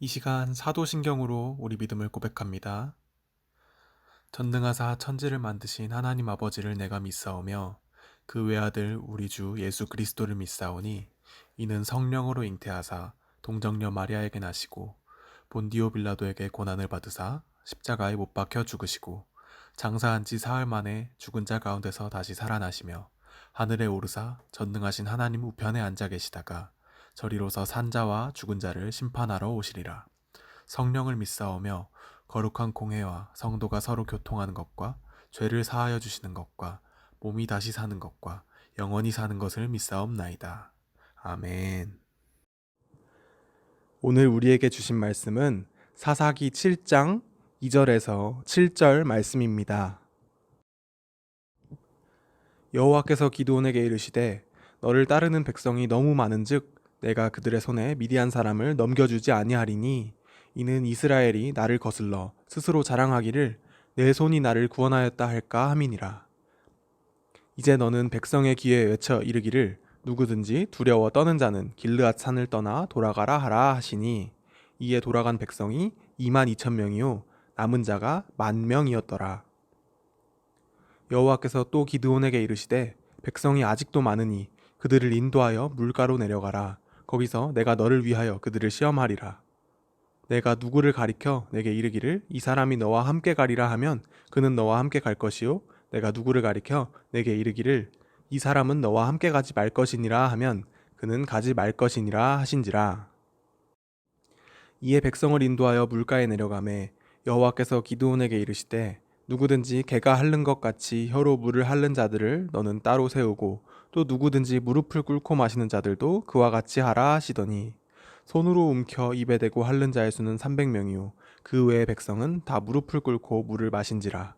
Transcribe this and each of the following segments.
이 시간 사도신경으로 우리 믿음을 고백합니다. 전능하사 천지를 만드신 하나님 아버지를 내가 믿사오며 그 외아들 우리 주 예수 그리스도를 믿사오니 이는 성령으로 잉태하사 동정녀 마리아에게 나시고 본디오 빌라도에게 고난을 받으사 십자가에 못 박혀 죽으시고 장사한 지 사흘 만에 죽은 자 가운데서 다시 살아나시며 하늘에 오르사 전능하신 하나님 우편에 앉아 계시다가 저리로서 산자와 죽은 자를 심판하러 오시리라. 성령을 믿사오며 거룩한 공회와 성도가 서로 교통하는 것과 죄를 사하여 주시는 것과 몸이 다시 사는 것과 영원히 사는 것을 믿사옵나이다. 아멘. 오늘 우리에게 주신 말씀은 사사기 7장 2절에서 7절 말씀입니다. 여호와께서 기드온에게 이르시되 너를 따르는 백성이 너무 많은즉 내가 그들의 손에 미디안 사람을 넘겨주지 아니하리니 이는 이스라엘이 나를 거슬러 스스로 자랑하기를 내 손이 나를 구원하였다 할까 함이니라. 이제 너는 백성의 귀에 외쳐 이르기를 누구든지 두려워 떠는 자는 길르앗 산을 떠나 돌아가라 하라 하시니 이에 돌아간 백성이 22,000명이요 남은 자가 10,000명이었더라. 여호와께서 또 기드온에게 이르시되 백성이 아직도 많으니 그들을 인도하여 물가로 내려가라. 거기서 내가 너를 위하여 그들을 시험하리라. 내가 누구를 가리켜 내게 이르기를 이 사람이 너와 함께 가리라 하면 그는 너와 함께 갈 것이요 내가 누구를 가리켜 내게 이르기를 이 사람은 너와 함께 가지 말 것이니라 하면 그는 가지 말 것이니라 하신지라. 이에 백성을 인도하여 물가에 내려가매 여호와께서 기드온에게 이르시되 누구든지 개가 핥는 것 같이 혀로 물을 핥는 자들을 너는 따로 세우고 또 누구든지 무릎을 꿇고 마시는 자들도 그와 같이 하라 하시더니 손으로 움켜 입에 대고 핥는 자의 수는 300명이요 그 외의 백성은 다 무릎을 꿇고 물을 마신지라.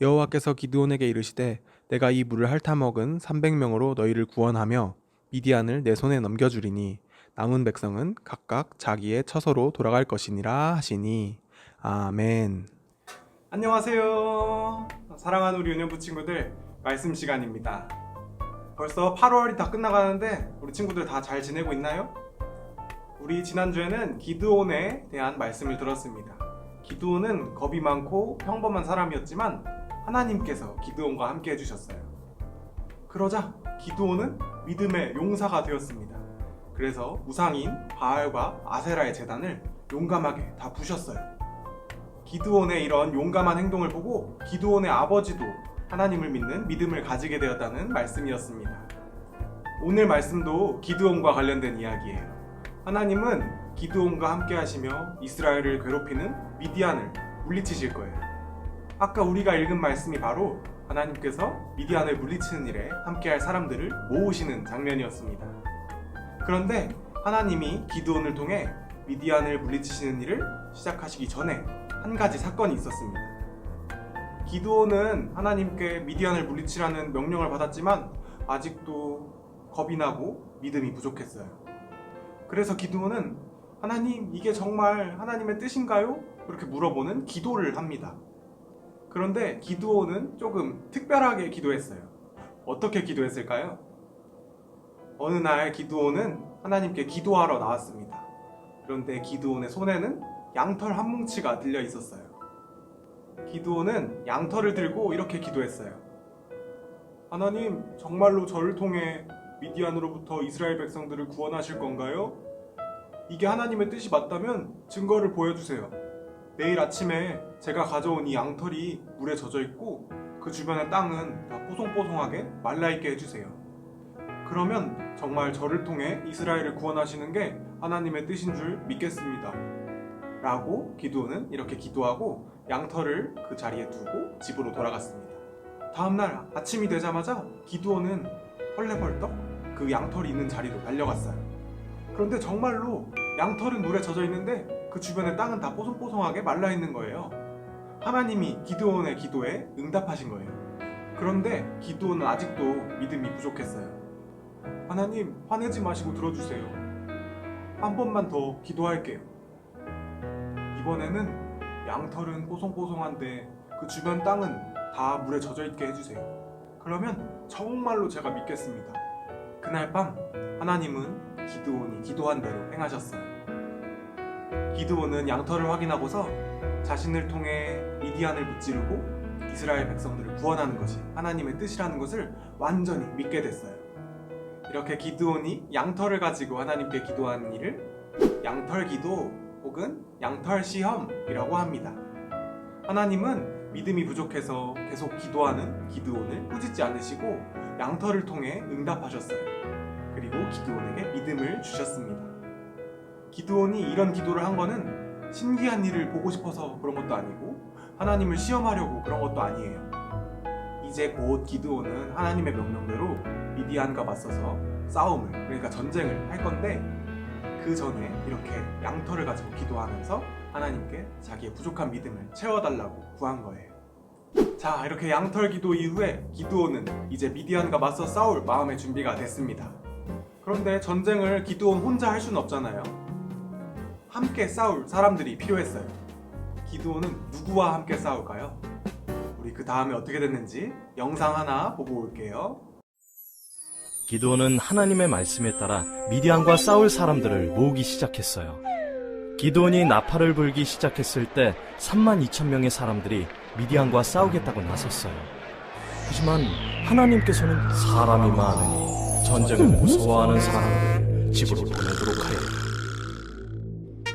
여호와께서 기드온에게 이르시되 내가 이 물을 핥아 먹은 300명으로 너희를 구원하며 미디안을 내 손에 넘겨주리니 남은 백성은 각각 자기의 처소로 돌아갈 것이니라 하시니 아멘. 안녕하세요. 사랑하는 우리 은연부 친구들, 말씀 시간입니다. 벌써 8월이 다 끝나가는데 우리 친구들 다 잘 지내고 있나요? 우리 지난주에는 기드온에 대한 말씀을 들었습니다. 기드온은 겁이 많고 평범한 사람이었지만 하나님께서 기드온과 함께 해주셨어요. 그러자 기드온은 믿음의 용사가 되었습니다. 그래서 우상인 바알과 아세라의 제단을 용감하게 다 부셨어요. 기드온의 이런 용감한 행동을 보고 기드온의 아버지도 하나님을 믿는 믿음을 가지게 되었다는 말씀이었습니다. 오늘 말씀도 기드온과 관련된 이야기예요. 하나님은 기드온과 함께 하시며 이스라엘을 괴롭히는 미디안을 물리치실 거예요. 아까 우리가 읽은 말씀이 바로 하나님께서 미디안을 물리치는 일에 함께할 사람들을 모으시는 장면이었습니다. 그런데 하나님이 기드온을 통해 미디안을 물리치시는 일을 시작하시기 전에 한 가지 사건이 있었습니다. 기드온은 하나님께 미디안을 물리치라는 명령을 받았지만 아직도 겁이 나고 믿음이 부족했어요. 그래서 기드온은 하나님, 이게 정말 하나님의 뜻인가요? 그렇게 물어보는 기도를 합니다. 그런데 기드온은 조금 특별하게 기도했어요. 어떻게 기도했을까요? 어느 날 기드온은 하나님께 기도하러 나왔습니다. 그런데 기드온의 손에는 양털 한 뭉치가 들려 있었어요. 기드온은 양털을 들고 이렇게 기도했어요. 하나님, 정말로 저를 통해 미디안으로부터 이스라엘 백성들을 구원하실 건가요? 이게 하나님의 뜻이 맞다면 증거를 보여주세요. 내일 아침에 제가 가져온 이 양털이 물에 젖어 있고 그 주변의 땅은 다 뽀송뽀송하게 말라있게 해주세요. 그러면 정말 저를 통해 이스라엘을 구원하시는 게 하나님의 뜻인 줄 믿겠습니다. 라고 기드온은 이렇게 기도하고 양털을 그 자리에 두고 집으로 돌아갔습니다. 다음날 아침이 되자마자 기드온은 헐레벌떡 그 양털이 있는 자리로 달려갔어요. 그런데 정말로 양털은 물에 젖어 있는데 그 주변의 땅은 다 뽀송뽀송하게 말라 있는 거예요. 하나님이 기드온의 기도에 응답하신 거예요. 그런데 기드온은 아직도 믿음이 부족했어요. 하나님, 화내지 마시고 들어주세요. 한 번만 더 기도할게요. 이번에는 양털은 뽀송뽀송한데 그 주변 땅은 다 물에 젖어 있게 해주세요. 그러면 정말로 제가 믿겠습니다. 그날 밤 하나님은 기드온이 기도한 대로 행하셨어요. 기드온은 양털을 확인하고서 자신을 통해 미디안을 무찌르고 이스라엘 백성들을 구원하는 것이 하나님의 뜻이라는 것을 완전히 믿게 됐어요. 이렇게 기드온이 양털을 가지고 하나님께 기도하는 일을 양털 기도 혹은 양털 시험이라고 합니다. 하나님은 믿음이 부족해서 계속 기도하는 기드온을 꾸짖지 않으시고 양털을 통해 응답하셨어요. 그리고 기드온에게 믿음을 주셨습니다. 기드온이 이런 기도를 한 거는 신기한 일을 보고 싶어서 그런 것도 아니고 하나님을 시험하려고 그런 것도 아니에요. 이제 곧 기드온은 하나님의 명령대로 미디안과 맞서서 싸움을, 그러니까 전쟁을 할 건데 그 전에 이렇게 양털을 가지고 기도하면서 하나님께 자기의 부족한 믿음을 채워달라고 구한 거예요. 자, 이렇게 양털 기도 이후에 기드온은 이제 미디안과 맞서 싸울 마음의 준비가 됐습니다. 그런데 전쟁을 기드온 혼자 할 수는 없잖아요. 함께 싸울 사람들이 필요했어요. 기드온은 누구와 함께 싸울까요? 우리 그 다음에 어떻게 됐는지 영상 하나 보고 올게요. 기드온은 하나님의 말씀에 따라 미디안과 싸울 사람들을 모으기 시작했어요. 기드온이 나팔을 불기 시작했을 때 32,000명의 사람들이 미디안과 싸우겠다고 나섰어요. 하지만 하나님께서는 사람이 많으니 전쟁을 무서워하는 사람을 집으로 보내도록 하였다.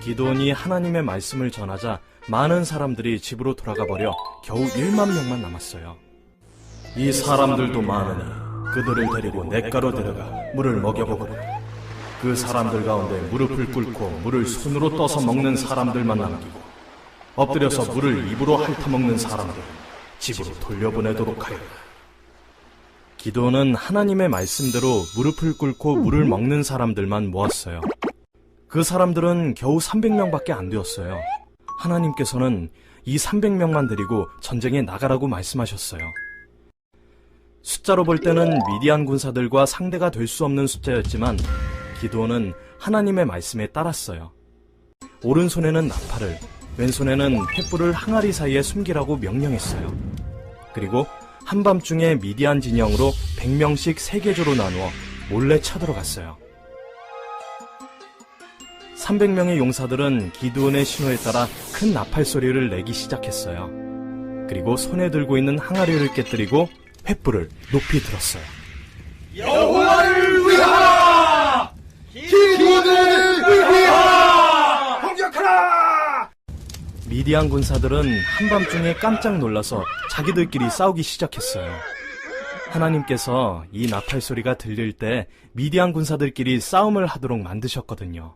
기드온이 하나님의 말씀을 전하자 많은 사람들이 집으로 돌아가 버려 겨우 1만 명만 남았어요. 이 사람들도 많으니 그들을 데리고 냇가로 데려가 물을 먹여보거라. 그 사람들 가운데 무릎을 꿇고 물을 손으로 떠서 먹는 사람들만 남기고 엎드려서 물을 입으로 핥아먹는 사람들은 집으로 돌려보내도록 하였다. 기드온은 하나님의 말씀대로 무릎을 꿇고 물을 먹는 사람들만 모았어요. 그 사람들은 겨우 300명밖에 안 되었어요. 하나님께서는 이 300명만 데리고 전쟁에 나가라고 말씀하셨어요. 숫자로 볼 때는 미디안 군사들과 상대가 될 수 없는 숫자였지만 기드온은 하나님의 말씀에 따랐어요. 오른손에는 나팔을, 왼손에는 횃불을 항아리 사이에 숨기라고 명령했어요. 그리고 한밤중에 미디안 진영으로 100명씩 3계조로 나누어 몰래 쳐들어갔어요. 300명의 용사들은 기드온의 신호에 따라 큰 나팔 소리를 내기 시작했어요. 그리고 손에 들고 있는 항아리를 깨뜨리고 횃불을 높이 들었어요. 여호와를 위하라! 기드온을 위하라! 공격하라! 미디안 군사들은 한밤중에 깜짝 놀라서 자기들끼리 싸우기 시작했어요. 하나님께서 이 나팔 소리가 들릴 때 미디안 군사들끼리 싸움을 하도록 만드셨거든요.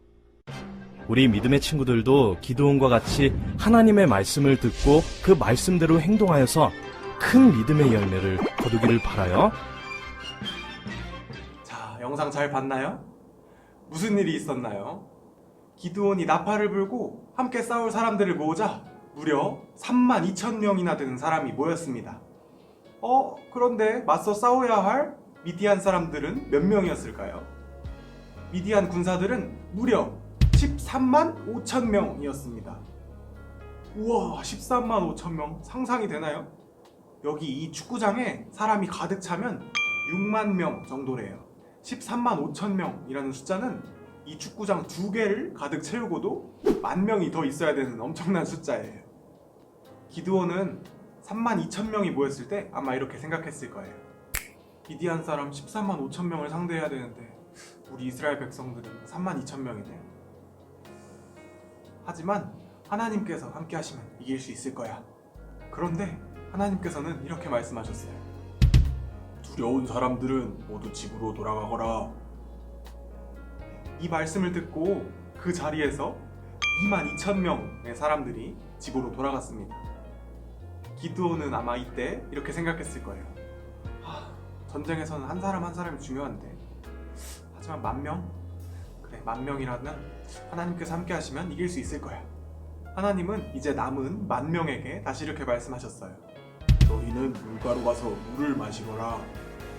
우리 믿음의 친구들도 기드온과 같이 하나님의 말씀을 듣고 그 말씀대로 행동하여서 큰 믿음의 열매를 거두기를 바라요. 자, 영상 잘 봤나요? 무슨 일이 있었나요? 기드온이 나팔을 불고 함께 싸울 사람들을 모으자 무려 32,000명이나 되는 사람이 모였습니다. 그런데 맞서 싸워야 할 미디안 사람들은 몇 명이었을까요? 미디안 군사들은 무려 13만 5천 명이었습니다. 우와, 13만 5천 명 상상이 되나요? 여기 이 축구장에 사람이 가득 차면 6만 명 정도래요. 13만 5천 명이라는 숫자는 이 축구장 2개를 가득 채우고도 10,000명이 더 있어야 되는 엄청난 숫자예요. 기드온은 3만 2천 명이 모였을 때 아마 이렇게 생각했을 거예요. 미디안 사람 13만 5천 명을 상대해야 되는데 우리 이스라엘 백성들은 3만 2천 명이네. 하지만 하나님께서 함께 하시면 이길 수 있을 거야. 그런데 하나님께서는 이렇게 말씀하셨어요. 두려운 사람들은 모두 집으로 돌아가거라. 이 말씀을 듣고 그 자리에서 22,000명의 사람들이 집으로 돌아갔습니다. 기드온은 아마 이때 이렇게 생각했을 거예요. 전쟁에서는 한 사람 한 사람이 중요한데 하지만 10,000명? 그래, 10,000명이라면 하나님께서 함께 하시면 이길 수 있을 거야. 하나님은 이제 남은 10,000명에게 다시 이렇게 말씀하셨어요. 너희는 물가로 가서 물을 마시거라.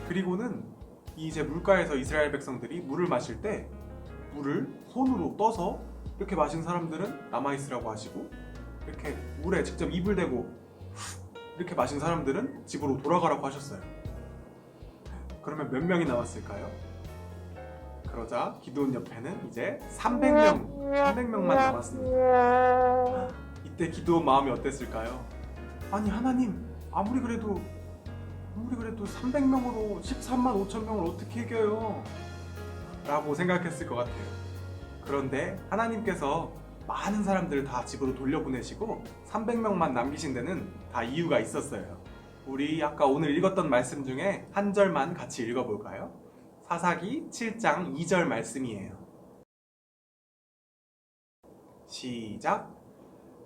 그리고는 이제 물가에서 이스라엘 백성들이 물을 마실 때 물을 손으로 떠서 이렇게 마신 사람들은 남아있으라고 하시고, 이렇게 물에 직접 입을 대고 이렇게 마신 사람들은 집으로 돌아가라고 하셨어요. 그러면 몇 명이 남았을까요? 그러자 기드온 옆에는 이제 300명만 남았습니다. 이때 기드온 마음이 어땠을까요? 아니 하나님, 아무리 그래도 300명으로 13만 5천 명을 어떻게 이겨요? 라고 생각했을 것 같아요. 그런데 하나님께서 많은 사람들을 다 집으로 돌려보내시고 300명만 남기신 데는 다 이유가 있었어요. 우리 아까 오늘 읽었던 말씀 중에 한 절만 같이 읽어볼까요? 사사기 7장 2절 말씀이에요. 시작.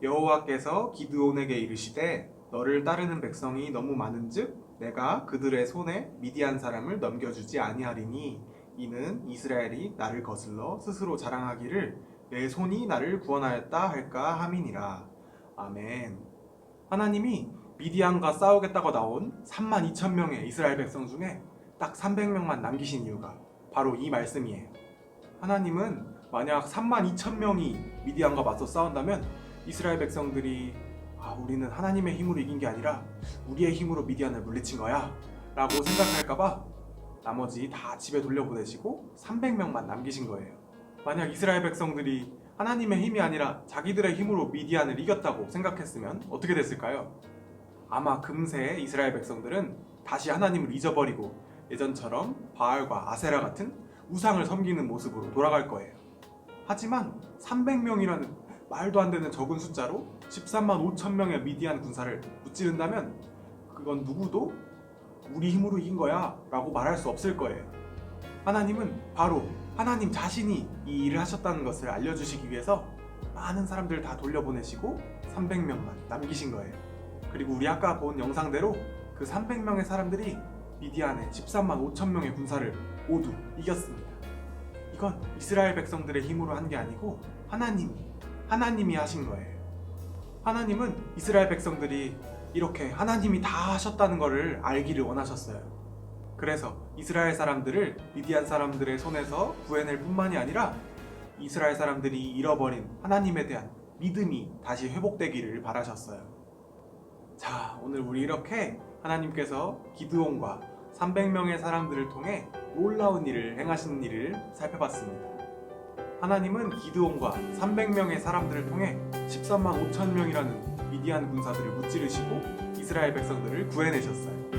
여호와께서 기드온에게 이르시되 너를 따르는 백성이 너무 많은즉 내가 그들의 손에 미디안 사람을 넘겨주지 아니하리니 이는 이스라엘이 나를 거슬러 스스로 자랑하기를 내 손이 나를 구원하였다 할까 함이니라. 아멘. 하나님이 미디안과 싸우겠다고 나온 3만 2천 명의 이스라엘 백성 중에 딱 300명만 남기신 이유가 바로 이 말씀이에요. 하나님은 만약 3만 2천 명이 미디안과 맞서 싸운다면 이스라엘 백성들이 우리는 하나님의 힘으로 이긴 게 아니라 우리의 힘으로 미디안을 물리친 거야 라고 생각할까봐 나머지 다 집에 돌려보내시고 300명만 남기신 거예요. 만약 이스라엘 백성들이 하나님의 힘이 아니라 자기들의 힘으로 미디안을 이겼다고 생각했으면 어떻게 됐을까요? 아마 금세 이스라엘 백성들은 다시 하나님을 잊어버리고 예전처럼 바알과 아세라 같은 우상을 섬기는 모습으로 돌아갈 거예요. 하지만 300명이라는 말도 안 되는 적은 숫자로 13만 5천 명의 미디안 군사를 무찌른다면 그건 누구도 우리 힘으로 이긴 거야 라고 말할 수 없을 거예요. 하나님은 바로 하나님 자신이 이 일을 하셨다는 것을 알려주시기 위해서 많은 사람들을 다 돌려보내시고 300명만 남기신 거예요. 그리고 우리 아까 본 영상대로 그 300명의 사람들이 미디안의 13만 5천 명의 군사를 모두 이겼습니다. 이건 이스라엘 백성들의 힘으로 한 게 아니고 하나님이 하신 거예요. 하나님은 이스라엘 백성들이 이렇게 하나님이 다 하셨다는 것을 알기를 원하셨어요. 그래서 이스라엘 사람들을 미디안 사람들의 손에서 구해낼 뿐만이 아니라 이스라엘 사람들이 잃어버린 하나님에 대한 믿음이 다시 회복되기를 바라셨어요. 자, 오늘 우리 이렇게 하나님께서 기드온과 300명의 사람들을 통해 놀라운 일을 행하시는 일을 살펴봤습니다. 하나님은 기드온과 300명의 사람들을 통해 13만 5천 명이라는 미디안 군사들을 무찌르시고 이스라엘 백성들을 구해내셨어요.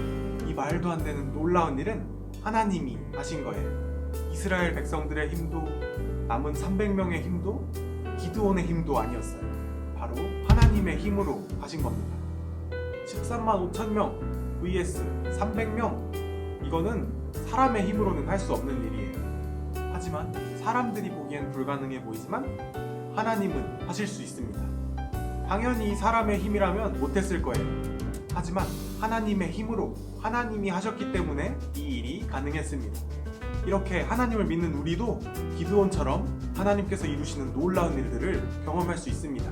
이 말도 안 되는 놀라운 일은 하나님이 하신 거예요. 이스라엘 백성들의 힘도 남은 300명의 힘도 기드온의 힘도 아니었어요. 바로 하나님의 힘으로 하신 겁니다. 13만 5천 명 vs 300명, 이거는 사람의 힘으로는 할 수 없는 일이에요. 하지만 사람들이 보기엔 불가능해 보이지만 하나님은 하실 수 있습니다. 당연히 사람의 힘이라면 못했을 거예요. 하지만 하나님의 힘으로 하나님이 하셨기 때문에 이 일이 가능했습니다. 이렇게 하나님을 믿는 우리도 기드온처럼 하나님께서 이루시는 놀라운 일들을 경험할 수 있습니다.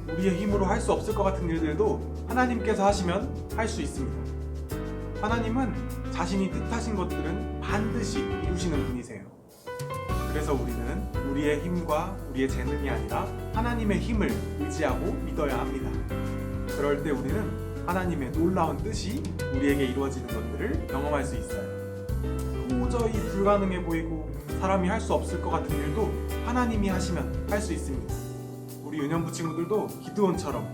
우리의 힘으로 할 수 없을 것 같은 일들도 하나님께서 하시면 할 수 있습니다. 하나님은 자신이 뜻하신 것들은 반드시 이루시는 분이세요. 그래서 우리는 우리의 힘과 우리의 재능이 아니라 하나님의 힘을 의지하고 믿어야 합니다. 그럴 때 우리는 하나님의 놀라운 뜻이 우리에게 이루어지는 것들을 경험할 수 있어요. 도저히 불가능해 보이고 사람이 할 수 없을 것 같은 일도 하나님이 하시면 할 수 있습니다. 우리 유년부 친구들도 기드온처럼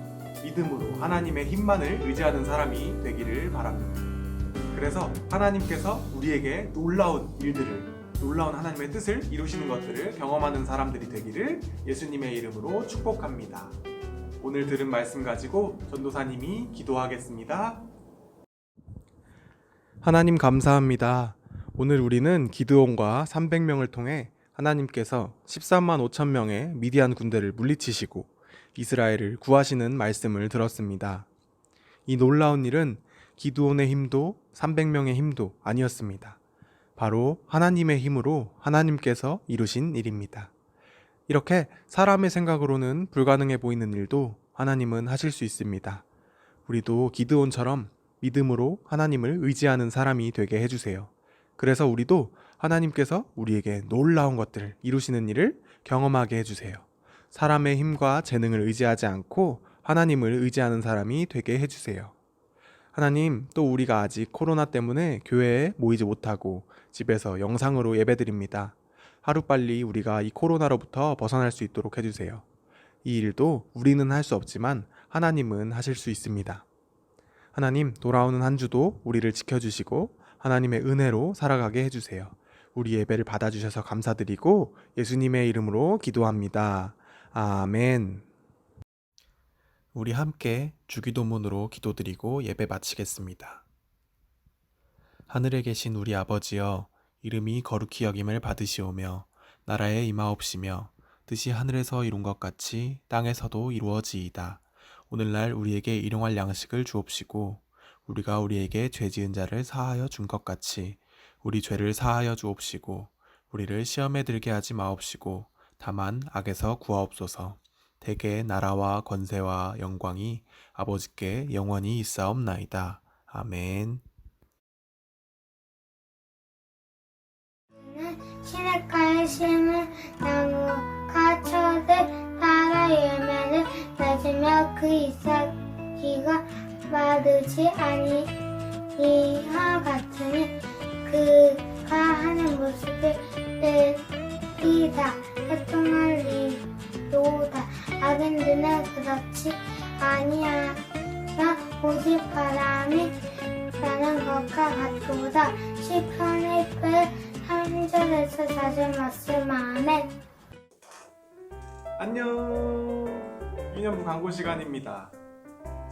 믿음으로 하나님의 힘만을 의지하는 사람이 되기를 바랍니다. 그래서 하나님께서 우리에게 놀라운 일들을, 놀라운 하나님의 뜻을 이루시는 것들을 경험하는 사람들이 되기를 예수님의 이름으로 축복합니다. 오늘 들은 말씀 가지고 전도사님이 기도하겠습니다. 하나님 감사합니다. 오늘 우리는 기드온과 300명을 통해 하나님께서 13만 5천 명의 미디안 군대를 물리치시고 이스라엘을 구하시는 말씀을 들었습니다. 이 놀라운 일은 기드온의 힘도 300명의 힘도 아니었습니다. 바로 하나님의 힘으로 하나님께서 이루신 일입니다. 이렇게 사람의 생각으로는 불가능해 보이는 일도 하나님은 하실 수 있습니다. 우리도 기드온처럼 믿음으로 하나님을 의지하는 사람이 되게 해주세요. 그래서 우리도 하나님께서 우리에게 놀라운 것들을 이루시는 일을 경험하게 해주세요. 사람의 힘과 재능을 의지하지 않고 하나님을 의지하는 사람이 되게 해주세요. 하나님, 또 우리가 아직 코로나 때문에 교회에 모이지 못하고 집에서 영상으로 예배드립니다. 하루빨리 우리가 이 코로나로부터 벗어날 수 있도록 해주세요. 이 일도 우리는 할 수 없지만 하나님은 하실 수 있습니다. 하나님, 돌아오는 한 주도 우리를 지켜주시고 하나님의 은혜로 살아가게 해주세요. 우리 예배를 받아주셔서 감사드리고 예수님의 이름으로 기도합니다. 아멘. 우리 함께 주기도문으로 기도드리고 예배 마치겠습니다. 하늘에 계신 우리 아버지여, 이름이 거룩히 여김을 받으시오며 나라에 임하옵시며 뜻이 하늘에서 이룬 것 같이 땅에서도 이루어지이다. 오늘날 우리에게 일용할 양식을 주옵시고 우리가 우리에게 죄 지은 자를 사하여 준 것 같이 우리 죄를 사하여 주옵시고 우리를 시험에 들게 하지 마옵시고 다만 악에서 구하옵소서. 대개 나라와 권세와 영광이 아버지께 영원히 있사옵나이다. 아멘. 시냇가에 심은 나무가 철들 따라 열매를 맺으며 그 잎사귀가 마르지 아니하 같으니 그가 하는 모습을 이다 활동할 이로다. 악인들은 그렇지 아니하나 오직 바람이 나는 것과 같도다. 시편의 3절에서 4절 말씀. 아멘. 안녕. 유년부 광고 시간입니다.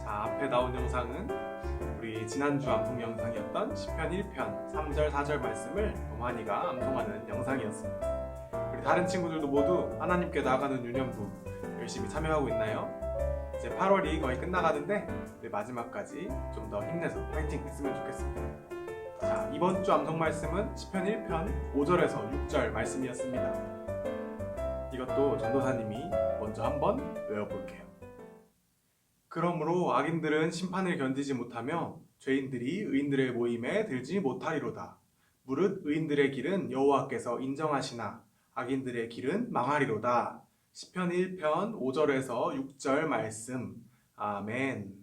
자, 앞에 나온 영상은 우리 지난주 암송 영상이었던 시편 1편 3절 4절 말씀을 동환이가 암송하는 영상이었습니다. 우리 다른 친구들도 모두 하나님께 나아가는 유년부 열심히 참여하고 있나요? 이제 8월이 거의 끝나가는데 우리 마지막까지 좀 더 힘내서 파이팅 했으면 좋겠습니다. 자, 이번 주 암송 말씀은 시편 1편 5절에서 6절 말씀이었습니다. 이것도 전도사님이 먼저 한번 외워볼게요. 그러므로 악인들은 심판을 견디지 못하며 죄인들이 의인들의 모임에 들지 못하리로다. 무릇 의인들의 길은 여호와께서 인정하시나 악인들의 길은 망하리로다. 시편 1편 5절에서 6절 말씀. 아멘.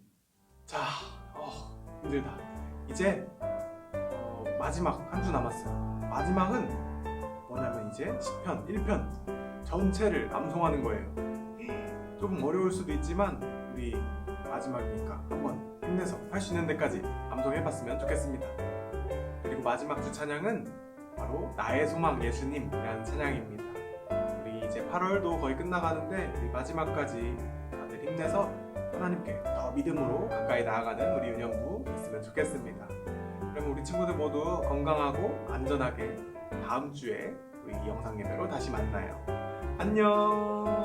자, 힘들다. 이제 마지막 한 주 남았어요. 마지막은 뭐냐면 이제 시편 1편 전체를 암송하는 거예요. 조금 어려울 수도 있지만 우리 마지막이니까 한번 힘내서 할 수 있는 데까지 암송해봤으면 좋겠습니다. 그리고 마지막 주 찬양은 바로 나의 소망 예수님이라는 찬양입니다. 우리 이제 8월도 거의 끝나가는데 우리 마지막까지 다들 힘내서 하나님께 더 믿음으로 가까이 나아가는 우리 유년부 있으면 좋겠습니다. 그럼 우리 친구들 모두 건강하고 안전하게 다음 주에 우리 영상 예배로 다시 만나요. 안녕.